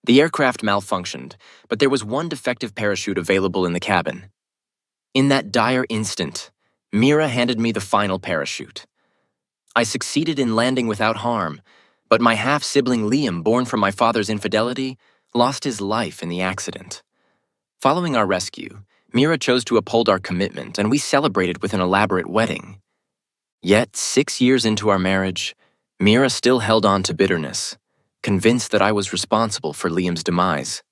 The aircraft malfunctioned, but there was one defective parachute available in the cabin. In that dire instant, Mira handed me the final parachute. I succeeded in landing without harm, but my half-sibling Liam, born from my father's infidelity, lost his life in the accident. Following our rescue, Mira chose to uphold our commitment, and we celebrated with an elaborate wedding. Yet, 6 years into our marriage, Mira still held on to bitterness, convinced that I was responsible for Liam's demise.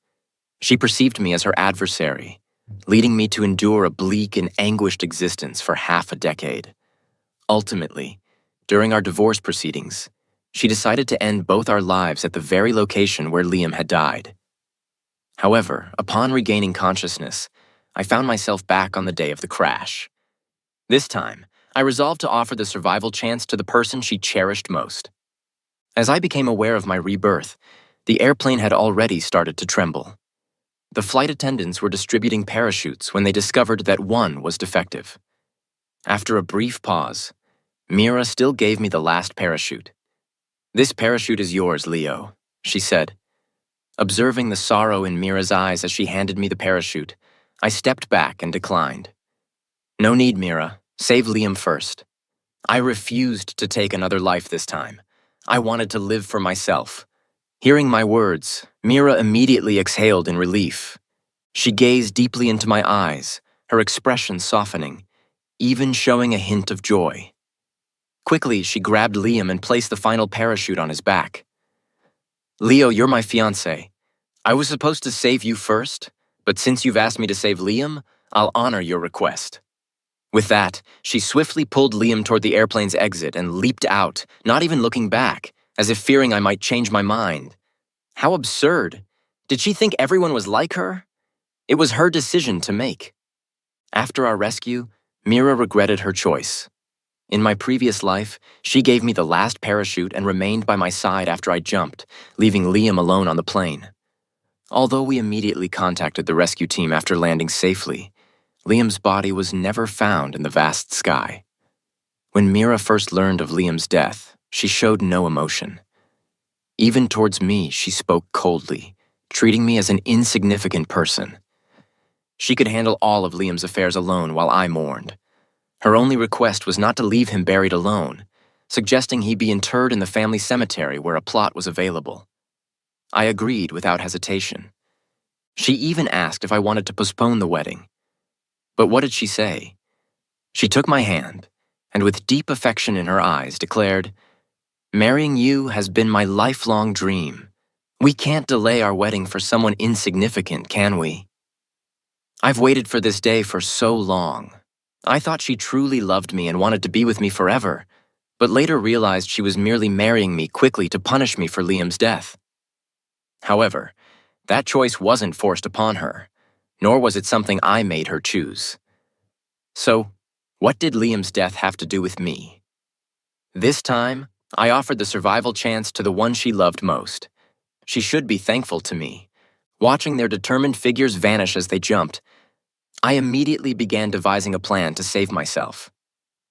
She perceived me as her adversary, leading me to endure a bleak and anguished existence for half a decade. Ultimately, during our divorce proceedings, she decided to end both our lives at the very location where Liam had died. However, upon regaining consciousness, I found myself back on the day of the crash. This time, I resolved to offer the survival chance to the person she cherished most. As I became aware of my rebirth, the airplane had already started to tremble. The flight attendants were distributing parachutes when they discovered that one was defective. After a brief pause, Mira still gave me the last parachute. "This parachute is yours, Leo," she said. Observing the sorrow in Mira's eyes as she handed me the parachute, I stepped back and declined. "No need, Mira. Save Liam first." I refused to take another life this time. I wanted to live for myself. Hearing my words, Mira immediately exhaled in relief. She gazed deeply into my eyes, her expression softening, even showing a hint of joy. Quickly, she grabbed Liam and placed the final parachute on his back. "Leo, you're my fiancé. I was supposed to save you first, but since you've asked me to save Liam, I'll honor your request." With that, she swiftly pulled Liam toward the airplane's exit and leaped out, not even looking back, as if fearing I might change my mind. How absurd! Did she think everyone was like her? It was her decision to make. After our rescue, Mira regretted her choice. In my previous life, she gave me the last parachute and remained by my side after I jumped, leaving Liam alone on the plane. Although we immediately contacted the rescue team after landing safely, Liam's body was never found in the vast sky. When Mira first learned of Liam's death, she showed no emotion. Even towards me, she spoke coldly, treating me as an insignificant person. She could handle all of Liam's affairs alone while I mourned. Her only request was not to leave him buried alone, suggesting he be interred in the family cemetery where a plot was available. I agreed without hesitation. She even asked if I wanted to postpone the wedding. But what did she say? She took my hand, and with deep affection in her eyes declared, "Marrying you has been my lifelong dream. We can't delay our wedding for someone insignificant, can we?" I've waited for this day for so long. I thought she truly loved me and wanted to be with me forever, but later realized she was merely marrying me quickly to punish me for Liam's death. However, that choice wasn't forced upon her, nor was it something I made her choose. So, what did Liam's death have to do with me? This time, I offered the survival chance to the one she loved most. She should be thankful to me. Watching their determined figures vanish as they jumped, I immediately began devising a plan to save myself.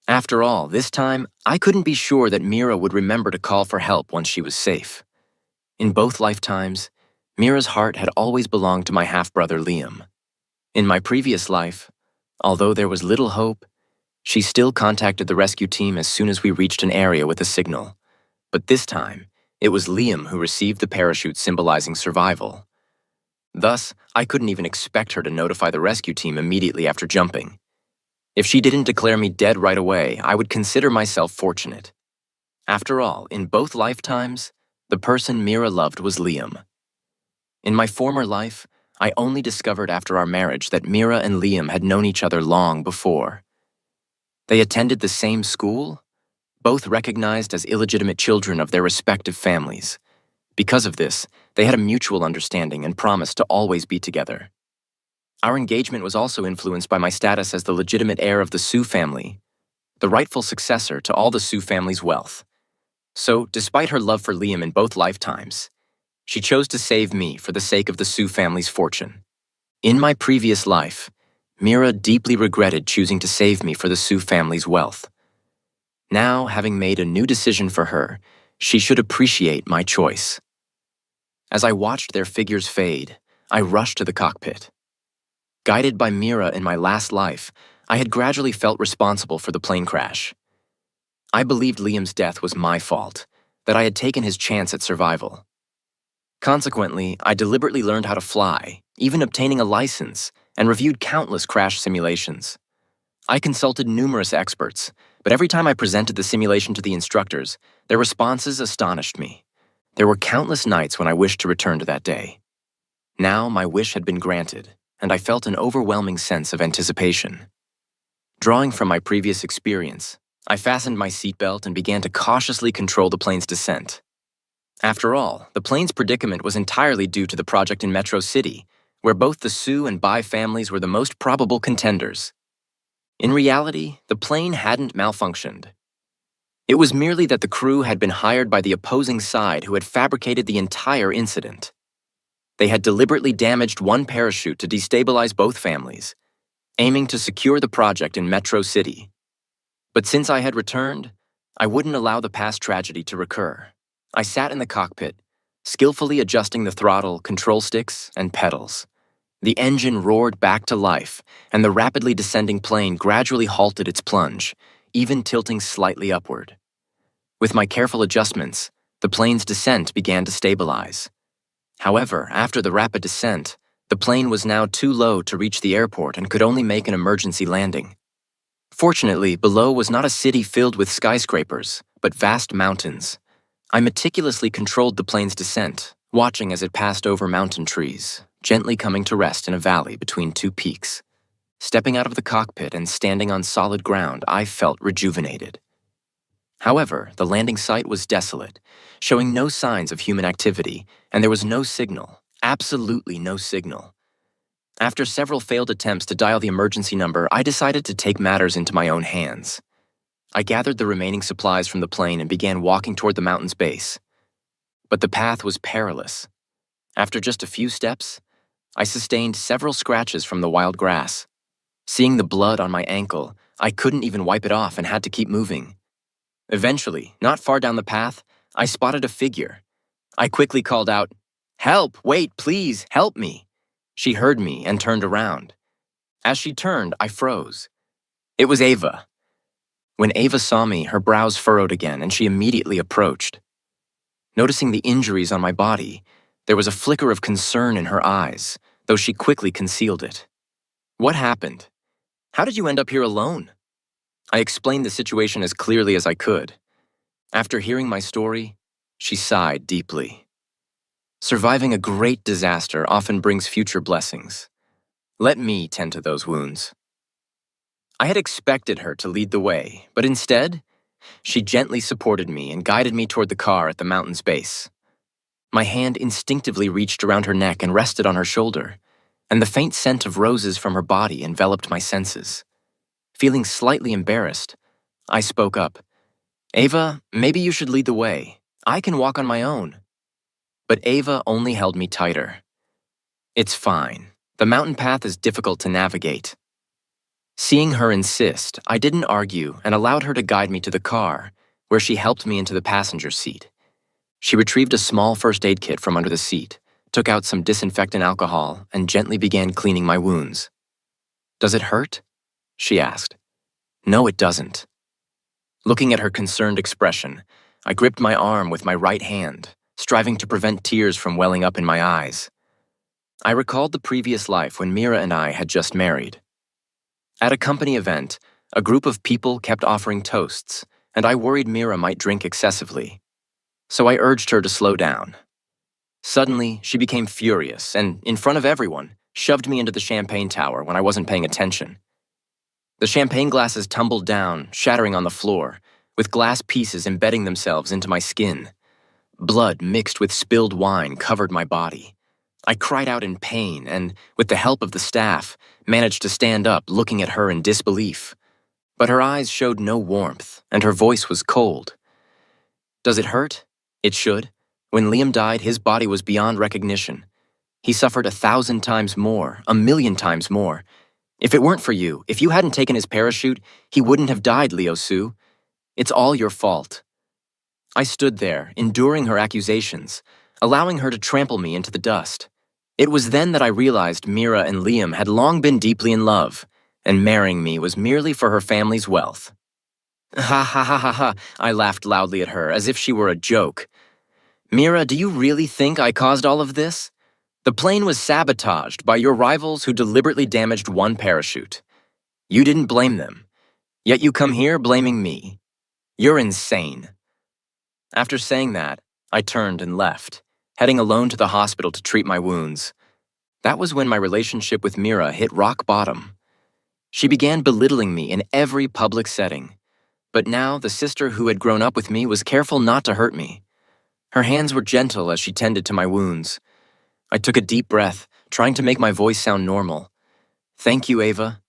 After all, this time, I couldn't be sure that Mira would remember to call for help once she was safe. In both lifetimes, Mira's heart had always belonged to my half-brother Liam. In my previous life, although there was little hope, she still contacted the rescue team as soon as we reached an area with a signal. But this time, it was Liam who received the parachute symbolizing survival. Thus, I couldn't even expect her to notify the rescue team immediately after jumping. If she didn't declare me dead right away, I would consider myself fortunate. After all, in both lifetimes, the person Mira loved was Liam. In my former life, I only discovered after our marriage that Mira and Liam had known each other long before. They attended the same school, both recognized as illegitimate children of their respective families. Because of this, they had a mutual understanding and promised to always be together. Our engagement was also influenced by my status as the legitimate heir of the Sue family, the rightful successor to all the Sue family's wealth. So, despite her love for Liam in both lifetimes, she chose to save me for the sake of the Sue family's fortune. In my previous life, Mira deeply regretted choosing to save me for the Sue family's wealth. Now, having made a new decision for her, she should appreciate my choice. As I watched their figures fade, I rushed to the cockpit. Guided by Mira in my last life, I had gradually felt responsible for the plane crash. I believed Liam's death was my fault, that I had taken his chance at survival. Consequently, I deliberately learned how to fly, even obtaining a license, and reviewed countless crash simulations. I consulted numerous experts, but every time I presented the simulation to the instructors, their responses astonished me. There were countless nights when I wished to return to that day. Now my wish had been granted, and I felt an overwhelming sense of anticipation. Drawing from my previous experience, I fastened my seatbelt and began to cautiously control the plane's descent. After all, the plane's predicament was entirely due to the project in Metro City, where both the Sue and Bai families were the most probable contenders. In reality, the plane hadn't malfunctioned. It was merely that the crew had been hired by the opposing side who had fabricated the entire incident. They had deliberately damaged one parachute to destabilize both families, aiming to secure the project in Metro City. But since I had returned, I wouldn't allow the past tragedy to recur. I sat in the cockpit, skillfully adjusting the throttle, control sticks, and pedals. The engine roared back to life, and the rapidly descending plane gradually halted its plunge, even tilting slightly upward. With my careful adjustments, the plane's descent began to stabilize. However, after the rapid descent, the plane was now too low to reach the airport and could only make an emergency landing. Fortunately, below was not a city filled with skyscrapers, but vast mountains. I meticulously controlled the plane's descent, watching as it passed over mountain trees, gently coming to rest in a valley between two peaks. Stepping out of the cockpit and standing on solid ground, I felt rejuvenated. However, the landing site was desolate, showing no signs of human activity, and there was no signal, absolutely no signal. After several failed attempts to dial the emergency number, I decided to take matters into my own hands. I gathered the remaining supplies from the plane and began walking toward the mountain's base. But the path was perilous. After just a few steps, I sustained several scratches from the wild grass. Seeing the blood on my ankle, I couldn't even wipe it off and had to keep moving. Eventually, not far down the path, I spotted a figure. I quickly called out, "Help! Wait, please, help me!" She heard me and turned around. As she turned, I froze. It was Ava. When Ava saw me, her brows furrowed again, and she immediately approached. Noticing the injuries on my body, there was a flicker of concern in her eyes, though she quickly concealed it. "What happened? How did you end up here alone?" I explained the situation as clearly as I could. After hearing my story, she sighed deeply. Surviving a great disaster often brings future blessings. Let me tend to those wounds. I had expected her to lead the way, but instead, she gently supported me and guided me toward the car at the mountain's base. My hand instinctively reached around her neck and rested on her shoulder, and the faint scent of roses from her body enveloped my senses. Feeling slightly embarrassed, I spoke up. "Ava, maybe you should lead the way. I can walk on my own." But Ava only held me tighter. "It's fine. The mountain path is difficult to navigate." Seeing her insist, I didn't argue and allowed her to guide me to the car, where she helped me into the passenger seat. She retrieved a small first aid kit from under the seat, took out some disinfectant alcohol, and gently began cleaning my wounds. "Does it hurt?" she asked. "No, it doesn't." Looking at her concerned expression, I gripped my arm with my right hand, striving to prevent tears from welling up in my eyes. I recalled the previous life when Mira and I had just married. At a company event, a group of people kept offering toasts, and I worried Mira might drink excessively. So I urged her to slow down. Suddenly, she became furious and, in front of everyone, shoved me into the champagne tower when I wasn't paying attention. The champagne glasses tumbled down, shattering on the floor, with glass pieces embedding themselves into my skin. Blood mixed with spilled wine covered my body. I cried out in pain and, with the help of the staff, managed to stand up, looking at her in disbelief. But her eyes showed no warmth, and her voice was cold. "Does it hurt? It should. When Liam died, his body was beyond recognition. He suffered 1,000 times more, 1,000,000 times more. If it weren't for you, if you hadn't taken his parachute, he wouldn't have died, Leo Sue. It's all your fault." I stood there, enduring her accusations, allowing her to trample me into the dust. It was then that I realized Mira and Liam had long been deeply in love, and marrying me was merely for her family's wealth. Ha ha ha ha ha, I laughed loudly at her, as if she were a joke. Mira, do you really think I caused all of this? The plane was sabotaged by your rivals who deliberately damaged one parachute. You didn't blame them, yet you come here blaming me. You're insane. After saying that, I turned and left, heading alone to the hospital to treat my wounds. That was when my relationship with Mira hit rock bottom. She began belittling me in every public setting. But now the sister who had grown up with me was careful not to hurt me. Her hands were gentle as she tended to my wounds. I took a deep breath, trying to make my voice sound normal. Thank you, Ava.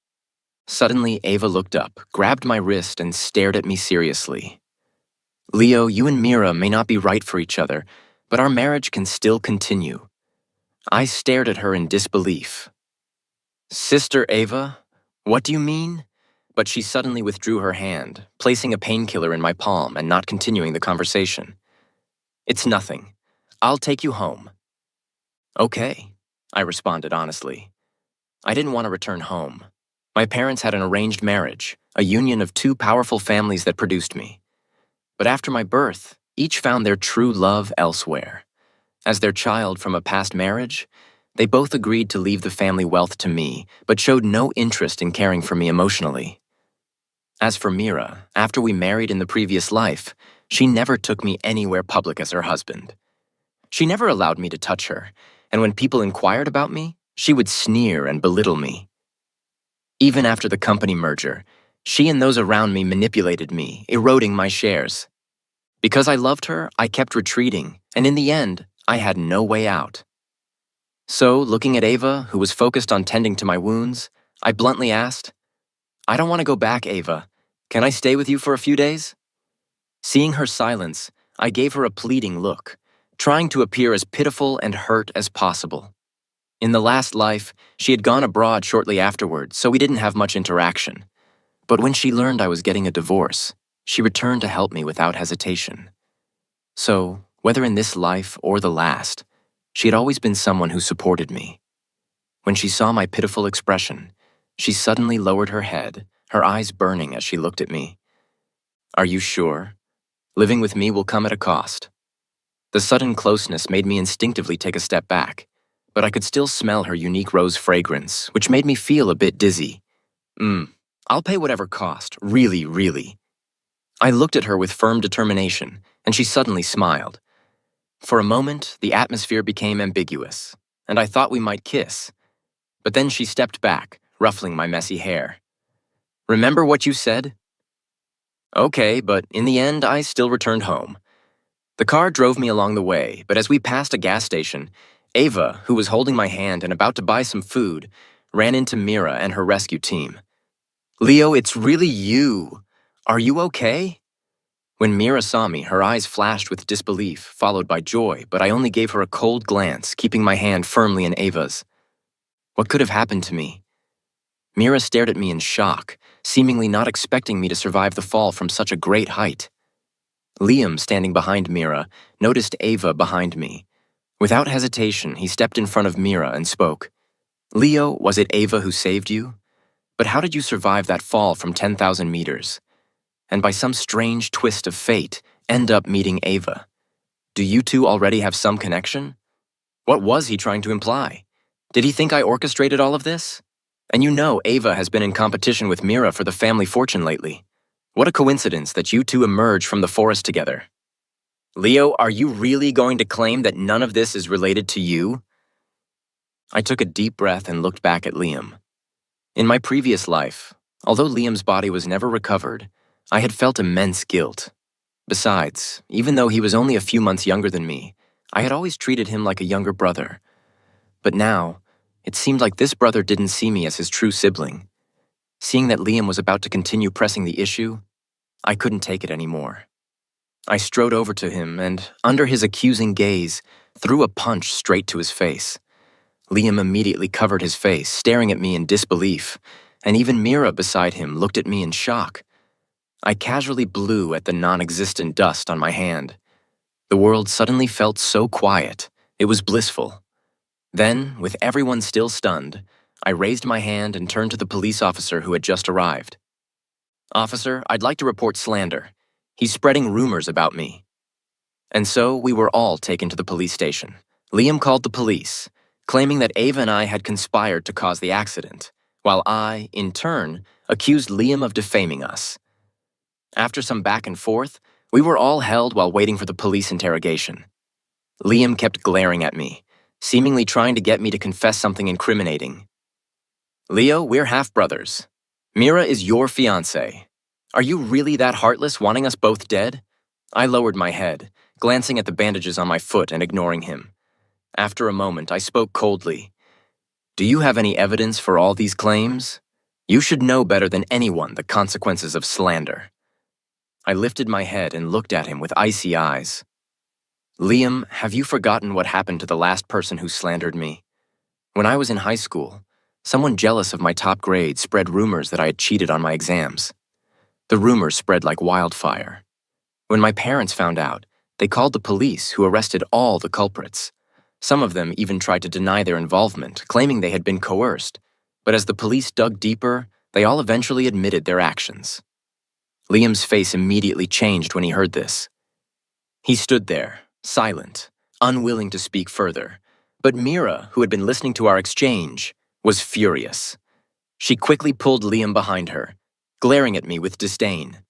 Suddenly, Ava looked up, grabbed my wrist, and stared at me seriously. Leo, you and Mira may not be right for each other, but our marriage can still continue. I stared at her in disbelief. Sister Ava, what do you mean? But she suddenly withdrew her hand, placing a painkiller in my palm and not continuing the conversation. It's nothing. I'll take you home. Okay, I responded honestly. I didn't want to return home. My parents had an arranged marriage, a union of two powerful families that produced me. But after my birth, each found their true love elsewhere. As their child from a past marriage, they both agreed to leave the family wealth to me, but showed no interest in caring for me emotionally. As for Mira, after we married in the previous life, she never took me anywhere public as her husband. She never allowed me to touch her, and when people inquired about me, she would sneer and belittle me. Even after the company merger, she and those around me manipulated me, eroding my shares. Because I loved her, I kept retreating, and in the end, I had no way out. So, looking at Ava, who was focused on tending to my wounds, I bluntly asked, I don't want to go back, Ava. Can I stay with you for a few days? Seeing her silence, I gave her a pleading look, trying to appear as pitiful and hurt as possible. In the last life, she had gone abroad shortly afterward, so we didn't have much interaction. But when she learned I was getting a divorce, she returned to help me without hesitation. So, whether in this life or the last, she had always been someone who supported me. When she saw my pitiful expression, she suddenly lowered her head, her eyes burning as she looked at me. Are you sure? Living with me will come at a cost. The sudden closeness made me instinctively take a step back, but I could still smell her unique rose fragrance, which made me feel a bit dizzy. I'll pay whatever cost, really, really. I looked at her with firm determination, and she suddenly smiled. For a moment, the atmosphere became ambiguous, and I thought we might kiss. But then she stepped back, ruffling my messy hair. Remember what you said? Okay, but in the end, I still returned home. The car drove me along the way, but as we passed a gas station, Ava, who was holding my hand and about to buy some food, ran into Mira and her rescue team. Leo, it's really you. Are you okay? When Mira saw me, her eyes flashed with disbelief, followed by joy, but I only gave her a cold glance, keeping my hand firmly in Ava's. What could have happened to me? Mira stared at me in shock, seemingly not expecting me to survive the fall from such a great height. Liam, standing behind Mira, noticed Ava behind me. Without hesitation, he stepped in front of Mira and spoke. Leo, was it Ava who saved you? But how did you survive that fall from 10,000 meters? And by some strange twist of fate, end up meeting Ava? Do you two already have some connection? What was he trying to imply? Did he think I orchestrated all of this? And you know Ava has been in competition with Mira for the family fortune lately. What a coincidence that you two emerge from the forest together. Leo, are you really going to claim that none of this is related to you? I took a deep breath and looked back at Liam. In my previous life, although Liam's body was never recovered, I had felt immense guilt. Besides, even though he was only a few months younger than me, I had always treated him like a younger brother. But now, it seemed like this brother didn't see me as his true sibling. Seeing that Liam was about to continue pressing the issue, I couldn't take it anymore. I strode over to him and, under his accusing gaze, threw a punch straight to his face. Liam immediately covered his face, staring at me in disbelief, and even Mira beside him looked at me in shock. I casually blew at the non-existent dust on my hand. The world suddenly felt so quiet. It was blissful. Then, with everyone still stunned, I raised my hand and turned to the police officer who had just arrived. "Officer, I'd like to report slander. He's spreading rumors about me." And so we were all taken to the police station. Liam called the police, claiming that Ava and I had conspired to cause the accident, while I, in turn, accused Liam of defaming us. After some back and forth, we were all held while waiting for the police interrogation. Liam kept glaring at me, seemingly trying to get me to confess something incriminating. "Leo, we're half-brothers. Mira is your fiancée. Are you really that heartless, wanting us both dead?" I lowered my head, glancing at the bandages on my foot and ignoring him. After a moment, I spoke coldly. "Do you have any evidence for all these claims? You should know better than anyone the consequences of slander." I lifted my head and looked at him with icy eyes. "Liam, have you forgotten what happened to the last person who slandered me? When I was in high school, someone jealous of my top grade spread rumors that I had cheated on my exams. The rumors spread like wildfire. When my parents found out, they called the police, who arrested all the culprits. Some of them even tried to deny their involvement, claiming they had been coerced. But as the police dug deeper, they all eventually admitted their actions." Liam's face immediately changed when he heard this. He stood there, silent, unwilling to speak further. But Mira, who had been listening to our exchange, was furious. She quickly pulled Liam behind her, glaring at me with disdain.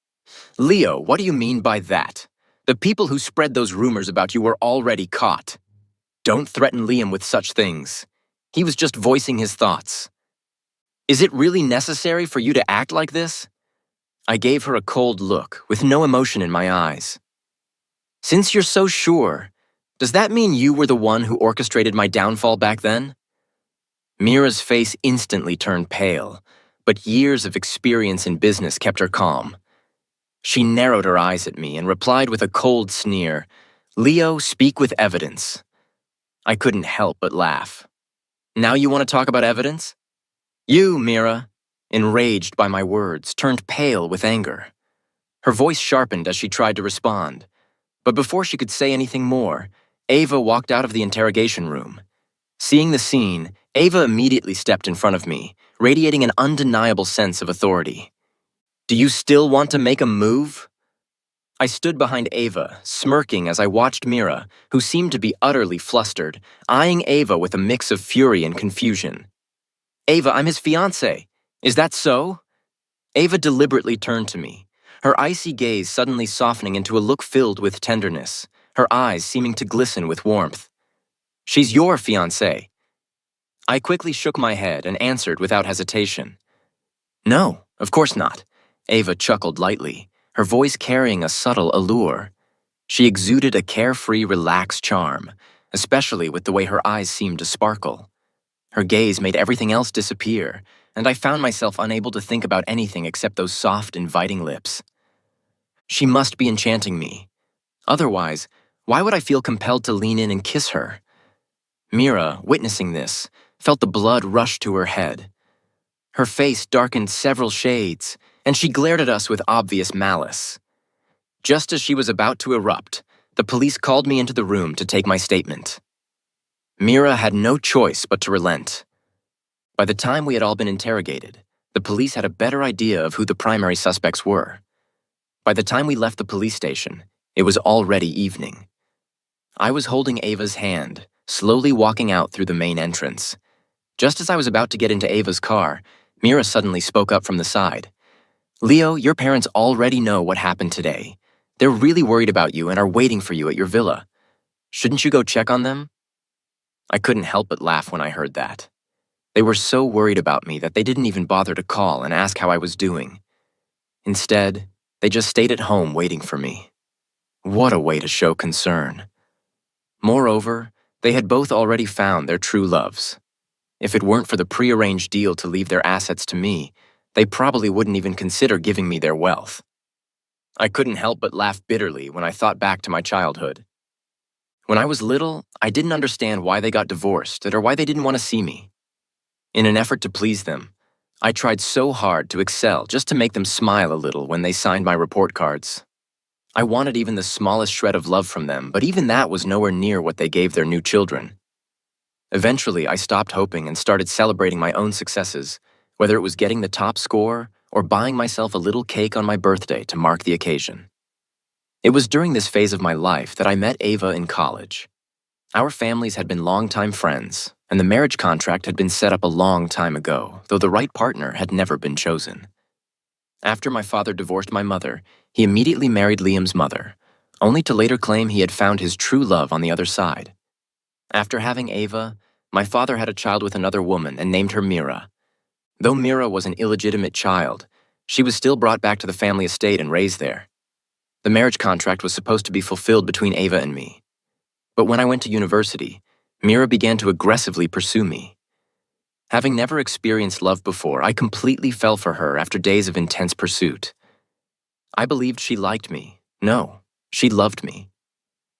"Leo, what do you mean by that? The people who spread those rumors about you were already caught. Don't threaten Liam with such things. He was just voicing his thoughts. Is it really necessary for you to act like this?" I gave her a cold look, with no emotion in my eyes. "Since you're so sure, does that mean you were the one who orchestrated my downfall back then?" Mira's face instantly turned pale, but years of experience in business kept her calm. She narrowed her eyes at me and replied with a cold sneer, "Leo, speak with evidence." I couldn't help but laugh. "Now you want to talk about evidence?" You, Mira, enraged by my words, turned pale with anger. Her voice sharpened as she tried to respond. But before she could say anything more, Ava walked out of the interrogation room. Seeing the scene, Ava immediately stepped in front of me, radiating an undeniable sense of authority. "Do you still want to make a move?" I stood behind Ava, smirking as I watched Mira, who seemed to be utterly flustered, eyeing Ava with a mix of fury and confusion. "Ava, I'm his fiancée. Is that so?" Ava deliberately turned to me, her icy gaze suddenly softening into a look filled with tenderness, her eyes seeming to glisten with warmth. "She's your fiancée." I quickly shook my head and answered without hesitation. "No, of course not." Ava chuckled lightly, her voice carrying a subtle allure. She exuded a carefree, relaxed charm, especially with the way her eyes seemed to sparkle. Her gaze made everything else disappear, and I found myself unable to think about anything except those soft, inviting lips. She must be enchanting me. Otherwise, why would I feel compelled to lean in and kiss her? Mira, witnessing this, felt the blood rush to her head. Her face darkened several shades, and she glared at us with obvious malice. Just as she was about to erupt, the police called me into the room to take my statement. Mira had no choice but to relent. By the time we had all been interrogated, the police had a better idea of who the primary suspects were. By the time we left the police station, it was already evening. I was holding Ava's hand, slowly walking out through the main entrance. Just as I was about to get into Ava's car, Mira suddenly spoke up from the side. "Leo, your parents already know what happened today. They're really worried about you and are waiting for you at your villa. Shouldn't you go check on them?" I couldn't help but laugh when I heard that. They were so worried about me that they didn't even bother to call and ask how I was doing. Instead, they just stayed at home waiting for me. What a way to show concern. Moreover, they had both already found their true loves. If it weren't for the prearranged deal to leave their assets to me, they probably wouldn't even consider giving me their wealth. I couldn't help but laugh bitterly when I thought back to my childhood. When I was little, I didn't understand why they got divorced or why they didn't want to see me. In an effort to please them, I tried so hard to excel just to make them smile a little when they signed my report cards. I wanted even the smallest shred of love from them, but even that was nowhere near what they gave their new children. Eventually, I stopped hoping and started celebrating my own successes, whether it was getting the top score or buying myself a little cake on my birthday to mark the occasion. It was during this phase of my life that I met Ava in college. Our families had been longtime friends, and the marriage contract had been set up a long time ago, though the right partner had never been chosen. After my father divorced my mother, he immediately married Liam's mother, only to later claim he had found his true love on the other side. After having Ava, my father had a child with another woman and named her Mira. Though Mira was an illegitimate child, she was still brought back to the family estate and raised there. The marriage contract was supposed to be fulfilled between Ava and me. But when I went to university, Mira began to aggressively pursue me. Having never experienced love before, I completely fell for her after days of intense pursuit. I believed she liked me. No, she loved me.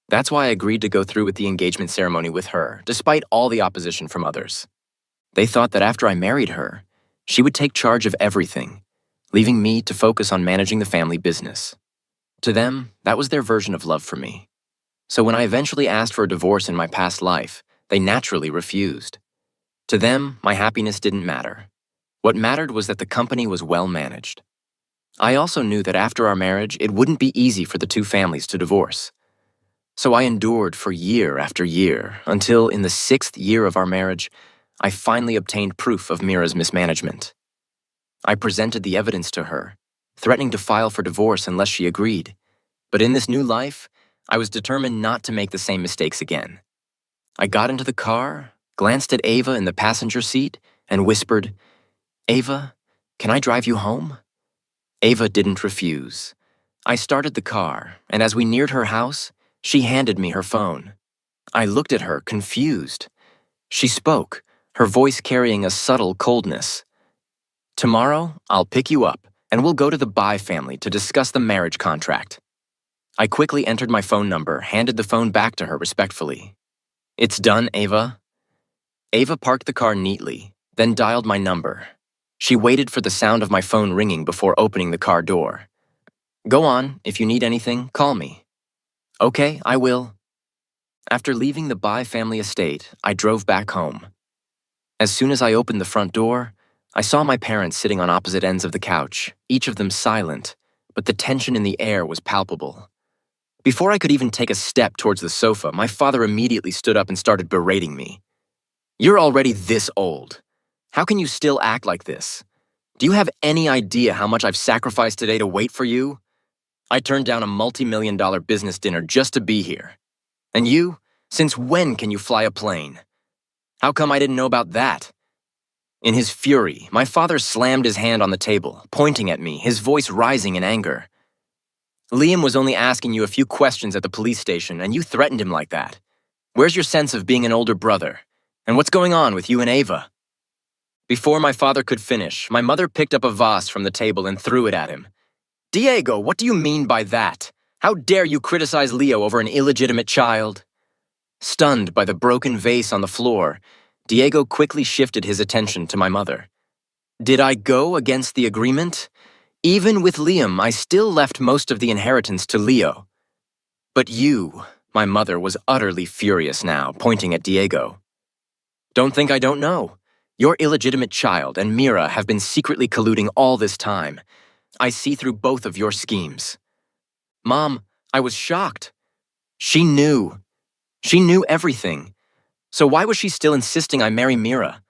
That's why I agreed to go through with the engagement ceremony with her, despite all the opposition from others. They thought that after I married her, she would take charge of everything, leaving me to focus on managing the family business. To them, that was their version of love for me. So when I eventually asked for a divorce in my past life, they naturally refused. To them, my happiness didn't matter. What mattered was that the company was well managed. I also knew that after our marriage, it wouldn't be easy for the two families to divorce. So I endured for year after year, until in the 6th year of our marriage, I finally obtained proof of Mira's mismanagement. I presented the evidence to her, threatening to file for divorce unless she agreed. But in this new life, I was determined not to make the same mistakes again. I got into the car, glanced at Ava in the passenger seat, and whispered, "Ava, can I drive you home?" Ava didn't refuse. I started the car, and as we neared her house, she handed me her phone. I looked at her, confused. She spoke, her voice carrying a subtle coldness. "Tomorrow, I'll pick you up, and we'll go to the Bai family to discuss the marriage contract." I quickly entered my phone number, handed the phone back to her respectfully. "It's done, Ava." Ava parked the car neatly, then dialed my number. She waited for the sound of my phone ringing before opening the car door. "Go on, if you need anything, call me." "Okay, I will." After leaving the Bai family estate, I drove back home. As soon as I opened the front door, I saw my parents sitting on opposite ends of the couch, each of them silent, but the tension in the air was palpable. Before I could even take a step towards the sofa, my father immediately stood up and started berating me. "You're already this old. How can you still act like this? Do you have any idea how much I've sacrificed today to wait for you? I turned down a multi-million-dollar business dinner just to be here. And you? Since when can you fly a plane? How come I didn't know about that?" In his fury, my father slammed his hand on the table, pointing at me, his voice rising in anger. "Liam was only asking you a few questions at the police station, and you threatened him like that. Where's your sense of being an older brother? And what's going on with you and Ava?" Before my father could finish, my mother picked up a vase from the table and threw it at him. "Diego, what do you mean by that? How dare you criticize Leo over an illegitimate child?" Stunned by the broken vase on the floor, Diego quickly shifted his attention to my mother. "Did I go against the agreement? Even with Liam, I still left most of the inheritance to Leo. But you," my mother was utterly furious now, pointing at Diego. "Don't think I don't know. Your illegitimate child and Mira have been secretly colluding all this time. I see through both of your schemes." "Mom, I was shocked. She knew. She knew everything. So why was she still insisting I marry Mira?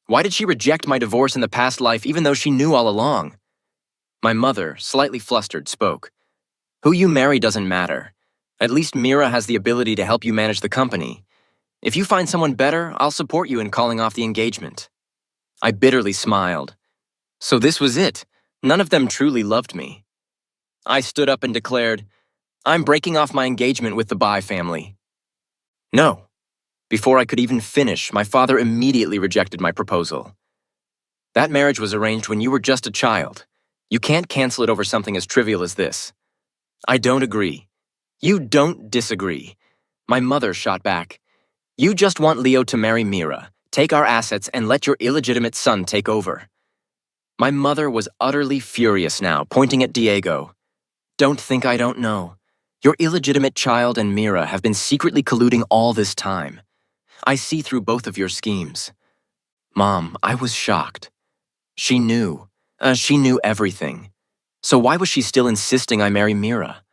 Why did she reject my divorce in the past life even though she knew all along?" My mother, slightly flustered, spoke. "Who you marry doesn't matter. At least Mira has the ability to help you manage the company. If you find someone better, I'll support you in calling off the engagement." I bitterly smiled. So this was it. None of them truly loved me. I stood up and declared, "I'm breaking off my engagement with the Bai family." "No." Before I could even finish, my father immediately rejected my proposal. "That marriage was arranged when you were just a child. You can't cancel it over something as trivial as this." "I don't agree." "You don't disagree." My mother shot back. "You just want Leo to marry Mira, take our assets, and let your illegitimate son take over." My mother was utterly furious now, pointing at Diego. "Don't think I don't know. Your illegitimate child and Mira have been secretly colluding all this time. I see through both of your schemes. Mom, I was shocked. She knew. She knew everything. So why was she still insisting I marry Mira?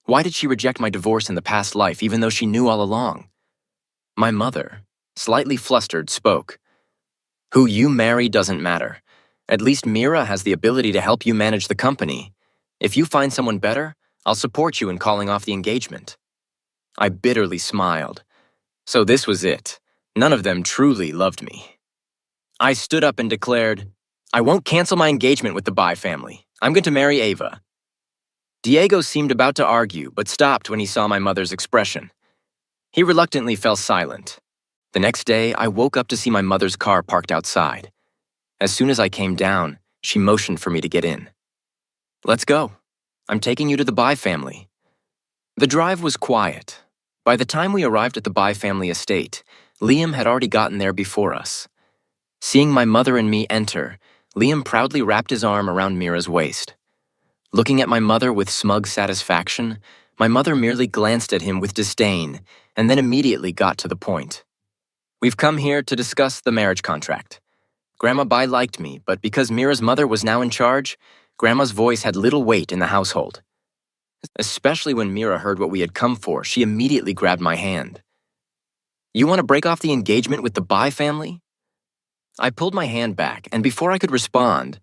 Why did she reject my divorce in the past life even though she knew all along? My mother, slightly flustered, spoke. Who you marry doesn't matter. At least Mira has the ability to help you manage the company. If you find someone better, I'll support you in calling off the engagement. I bitterly smiled. So this was it. None of them truly loved me. I stood up and declared, I won't cancel my engagement with the Bai family. I'm going to marry Ava. Diego seemed about to argue, but stopped when he saw my mother's expression. He reluctantly fell silent. The next day, I woke up to see my mother's car parked outside. As soon as I came down, she motioned for me to get in. Let's go. I'm taking you to the Bai family. The drive was quiet. By the time we arrived at the Bai family estate, Liam had already gotten there before us. Seeing my mother and me enter, Liam proudly wrapped his arm around Mira's waist. Looking at my mother with smug satisfaction, my mother merely glanced at him with disdain and then immediately got to the point. We've come here to discuss the marriage contract. Grandma Bai liked me, but because Mira's mother was now in charge, Grandma's voice had little weight in the household. Especially when Mira heard what we had come for, she immediately grabbed my hand. You want to break off the engagement with the Bai family? I pulled my hand back, and before I could respond,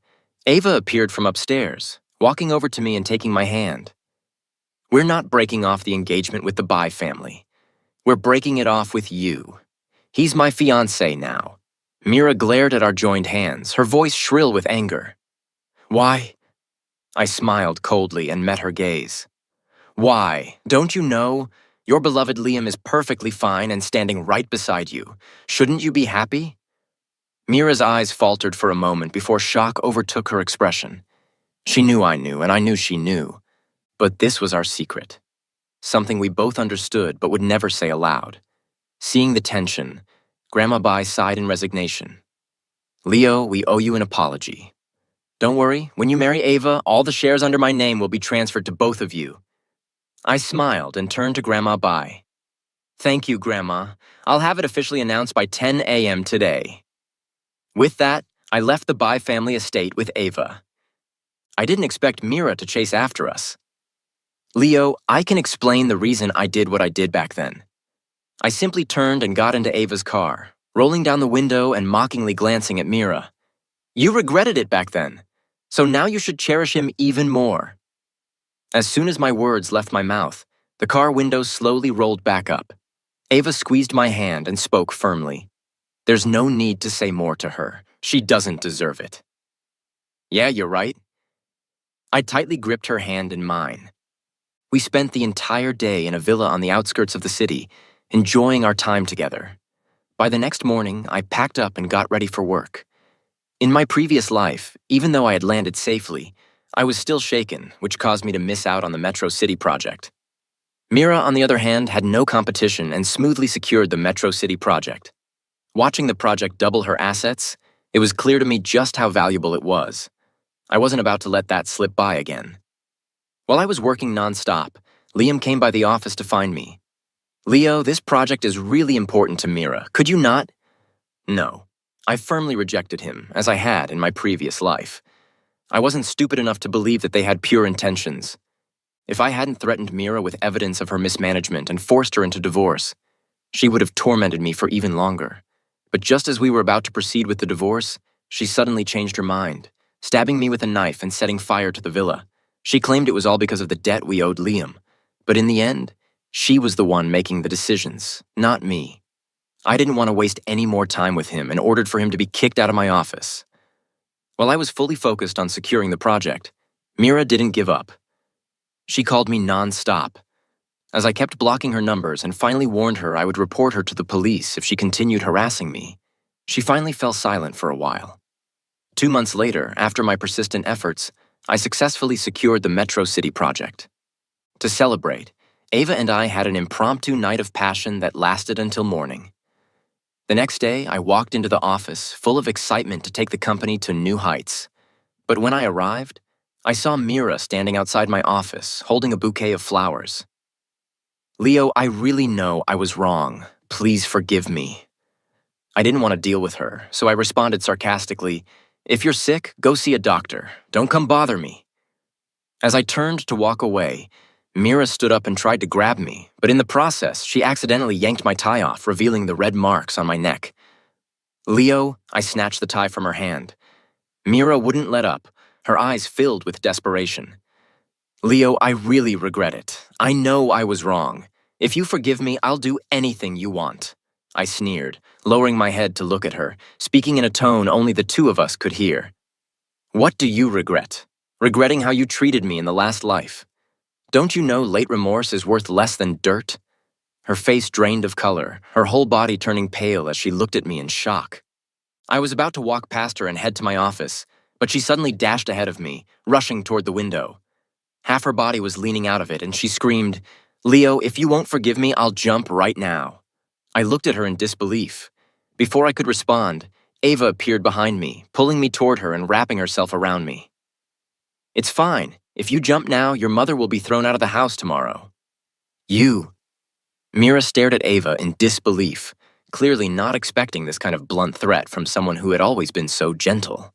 Ava appeared from upstairs, walking over to me and taking my hand. We're not breaking off the engagement with the Bai family. We're breaking it off with you. He's my fiancé now. Mira glared at our joined hands, her voice shrill with anger. Why? I smiled coldly and met her gaze. Why? Don't you know? Your beloved Liam is perfectly fine and standing right beside you. Shouldn't you be happy? Mira's eyes faltered for a moment before shock overtook her expression. She knew I knew, and I knew she knew. But this was our secret. Something we both understood but would never say aloud. Seeing the tension, Grandma Bai sighed in resignation. Leo, we owe you an apology. Don't worry, when you marry Ava, all the shares under my name will be transferred to both of you. I smiled and turned to Grandma Bai. Thank you, Grandma. I'll have it officially announced by 10 a.m. today. With that, I left the Bai family estate with Ava. I didn't expect Mira to chase after us. Leo, I can explain the reason I did what I did back then. I simply turned and got into Ava's car, rolling down the window and mockingly glancing at Mira. You regretted it back then, so now you should cherish him even more. As soon as my words left my mouth, the car windows slowly rolled back up. Ava squeezed my hand and spoke firmly. There's no need to say more to her. She doesn't deserve it. Yeah, you're right. I tightly gripped her hand in mine. We spent the entire day in a villa on the outskirts of the city, enjoying our time together. By the next morning, I packed up and got ready for work. In my previous life, even though I had landed safely, I was still shaken, which caused me to miss out on the Metro City project. Mira, on the other hand, had no competition and smoothly secured the Metro City project. Watching the project double her assets, it was clear to me just how valuable it was. I wasn't about to let that slip by again. While I was working nonstop, Liam came by the office to find me. Leo, this project is really important to Mira. Could you not? No. I firmly rejected him, as I had in my previous life. I wasn't stupid enough to believe that they had pure intentions. If I hadn't threatened Mira with evidence of her mismanagement and forced her into divorce, she would have tormented me for even longer. But just as we were about to proceed with the divorce, she suddenly changed her mind, stabbing me with a knife and setting fire to the villa. She claimed it was all because of the debt we owed Liam. But in the end, she was the one making the decisions, not me. I didn't want to waste any more time with him and ordered for him to be kicked out of my office. While I was fully focused on securing the project, Mira didn't give up. She called me non-stop. As I kept blocking her numbers and finally warned her I would report her to the police if she continued harassing me, she finally fell silent for a while. 2 months later, after my persistent efforts, I successfully secured the Metro City project. To celebrate, Ava and I had an impromptu night of passion that lasted until morning. The next day, I walked into the office, full of excitement to take the company to new heights. But when I arrived, I saw Mira standing outside my office, holding a bouquet of flowers. Leo, I really know I was wrong. Please forgive me. I didn't want to deal with her, so I responded sarcastically, if you're sick, go see a doctor. Don't come bother me. As I turned to walk away, Mira stood up and tried to grab me, but in the process, she accidentally yanked my tie off, revealing the red marks on my neck. Leo, I snatched the tie from her hand. Mira wouldn't let up, her eyes filled with desperation. Leo, I really regret it. I know I was wrong. If you forgive me, I'll do anything you want. I sneered, lowering my head to look at her, speaking in a tone only the two of us could hear. What do you regret? Regretting how you treated me in the last life. Don't you know late remorse is worth less than dirt? Her face drained of color, her whole body turning pale as she looked at me in shock. I was about to walk past her and head to my office, but she suddenly dashed ahead of me, rushing toward the window. Half her body was leaning out of it, and she screamed, Leo, if you won't forgive me, I'll jump right now. I looked at her in disbelief. Before I could respond, Ava appeared behind me, pulling me toward her and wrapping herself around me. It's fine. If you jump now, your mother will be thrown out of the house tomorrow. You. Mira stared at Ava in disbelief, clearly not expecting this kind of blunt threat from someone who had always been so gentle.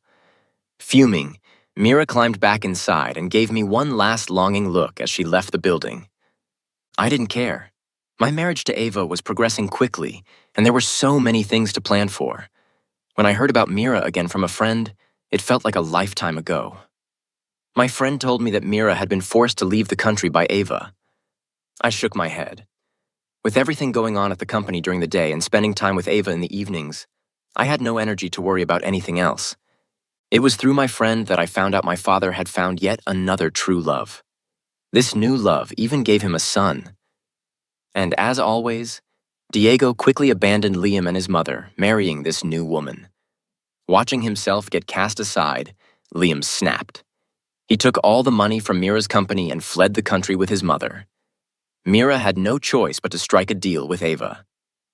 Fuming, Mira climbed back inside and gave me one last longing look as she left the building. I didn't care. My marriage to Ava was progressing quickly, and there were so many things to plan for. When I heard about Mira again from a friend, it felt like a lifetime ago. My friend told me that Mira had been forced to leave the country by Ava. I shook my head. With everything going on at the company during the day and spending time with Ava in the evenings, I had no energy to worry about anything else. It was through my friend that I found out my father had found yet another true love. This new love even gave him a son. And as always, Diego quickly abandoned Liam and his mother, marrying this new woman. Watching himself get cast aside, Liam snapped. He took all the money from Mira's company and fled the country with his mother. Mira had no choice but to strike a deal with Ava.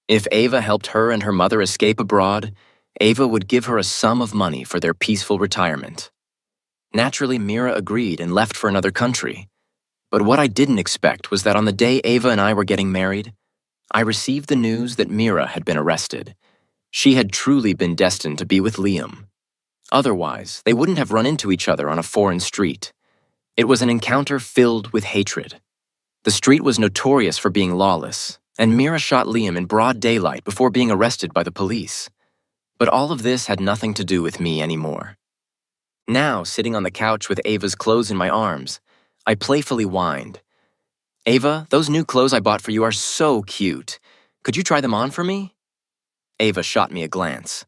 If Ava helped her and her mother escape abroad, Ava would give her a sum of money for their peaceful retirement. Naturally, Mira agreed and left for another country. But what I didn't expect was that on the day Ava and I were getting married, I received the news that Mira had been arrested. She had truly been destined to be with Liam. Otherwise, they wouldn't have run into each other on a foreign street. It was an encounter filled with hatred. The street was notorious for being lawless, and Mira shot Liam in broad daylight before being arrested by the police. But all of this had nothing to do with me anymore. Now, sitting on the couch with Ava's clothes in my arms, I playfully whined, Ava, those new clothes I bought for you are so cute. Could you try them on for me? Ava shot me a glance.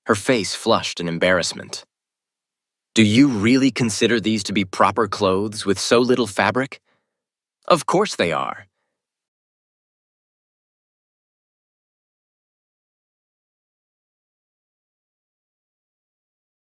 Her face flushed in embarrassment. Do you really consider these to be proper clothes with so little fabric? Of course they are.